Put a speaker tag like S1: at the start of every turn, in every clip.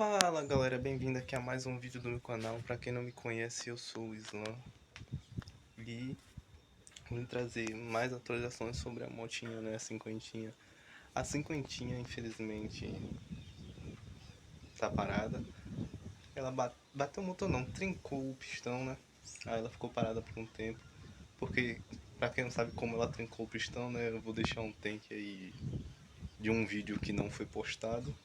S1: Fala galera, bem-vindo aqui a mais um vídeo do meu canal. Pra quem não me conhece, eu sou o Islam e vim trazer mais atualizações sobre a motinha, né, a Cinquentinha. A Cinquentinha, infelizmente, tá parada. Ela bateu o motor não, trincou o pistão, né, aí ela ficou parada por um tempo. Porque, pra quem não sabe como ela trincou o pistão, né, eu vou deixar um take aí de um vídeo que não foi postado.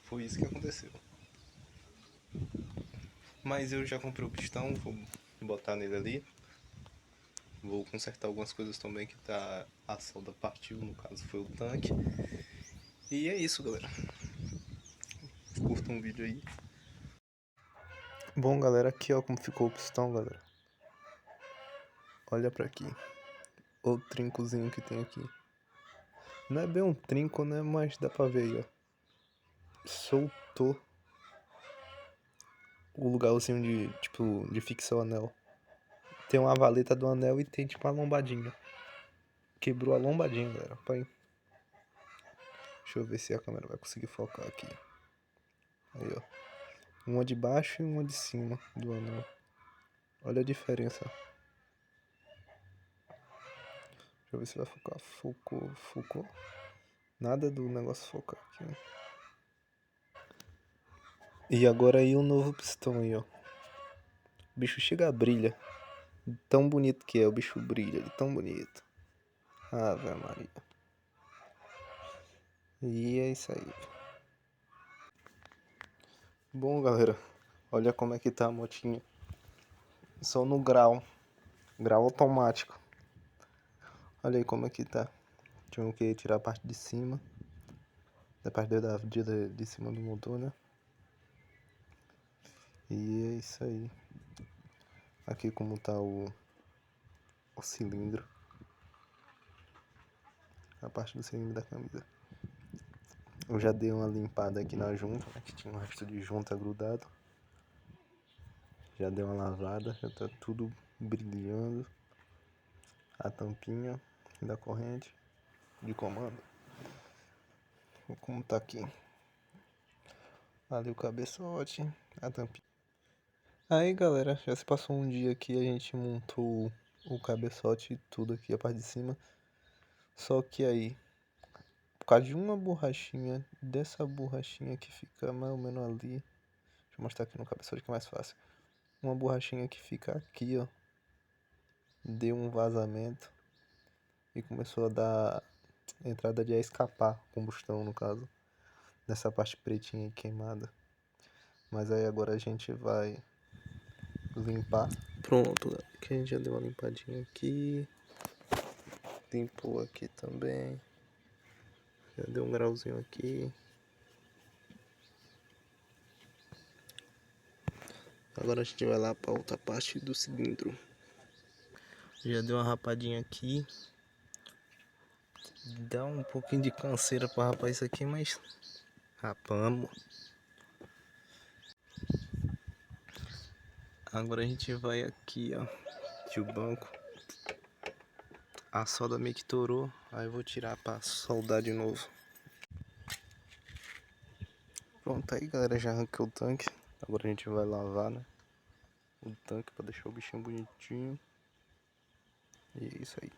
S1: Foi isso que aconteceu. Mas eu já comprei o pistão, vou botar nele ali. Vou consertar algumas coisas também que tá... a solda partiu, no caso foi o tanque. E é isso, galera. Curta um vídeo aí. Bom, galera, aqui ó como ficou o pistão, galera. Olha pra aqui. O trincozinho que tem aqui. Não é bem um trinco, né? Mas dá pra ver aí, ó. Soltou o lugarzinho de, tipo, de fixar o anel. Tem uma valeta do anel e tem, tipo, a lombadinha. Quebrou a lombadinha, galera. Pai. Deixa eu ver se a câmera vai conseguir focar aqui. Aí, ó. Uma de baixo e uma de cima do anel. Olha a diferença. Deixa eu ver se vai focar. Focou. Nada do negócio focar aqui, né? E agora aí o novo pistão aí, ó. O bicho chega a brilha. Tão bonito que é, o bicho brilha, ele tão bonito. Ave Maria. E é isso aí. Bom, galera, olha como é que tá a motinha. Só no grau automático. Olha aí como é que tá. Tinha que tirar a parte de cima. Da parte de cima do motor, né? E é isso aí. Aqui como tá o cilindro. A parte do cilindro da camisa. Eu já dei uma limpada aqui na junta, né, que tinha um resto de junta grudado. Já dei uma lavada, já tá tudo brilhando. A tampinha da corrente de comando. Como tá aqui. Ali o cabeçote, a tampinha. Aí galera, já se passou um dia aqui, a gente montou o cabeçote e tudo aqui, a parte de cima. Só que aí, por causa de uma borrachinha, dessa borrachinha que fica mais ou menos ali. Deixa eu mostrar aqui no cabeçote que é mais fácil. Uma borrachinha que fica aqui, ó. Deu um vazamento. E começou a dar entrada de escapar, combustão no caso. Nessa parte pretinha e queimada. Mas aí agora a gente vai limpar. Pronto, que a gente já deu uma limpadinha aqui. Limpou aqui também. Já deu um grauzinho aqui. Agora a gente vai lá para outra parte do cilindro. Já deu uma rapadinha aqui. Dá um pouquinho de canseira para rapar isso aqui, mas rapamos. Agora a gente vai aqui, ó. Que o banco. A solda meio que torou. Aí eu vou tirar para soldar de novo. Pronto, aí galera, já arranquei o tanque. Agora a gente vai lavar, né? O tanque para deixar o bichinho bonitinho. E é isso aí.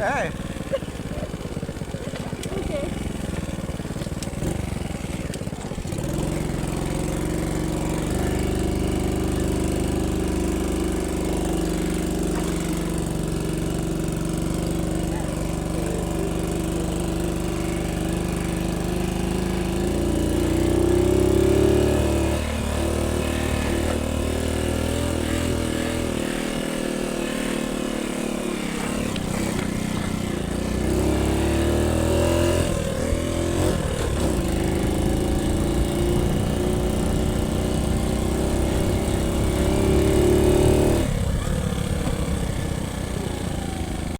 S1: É,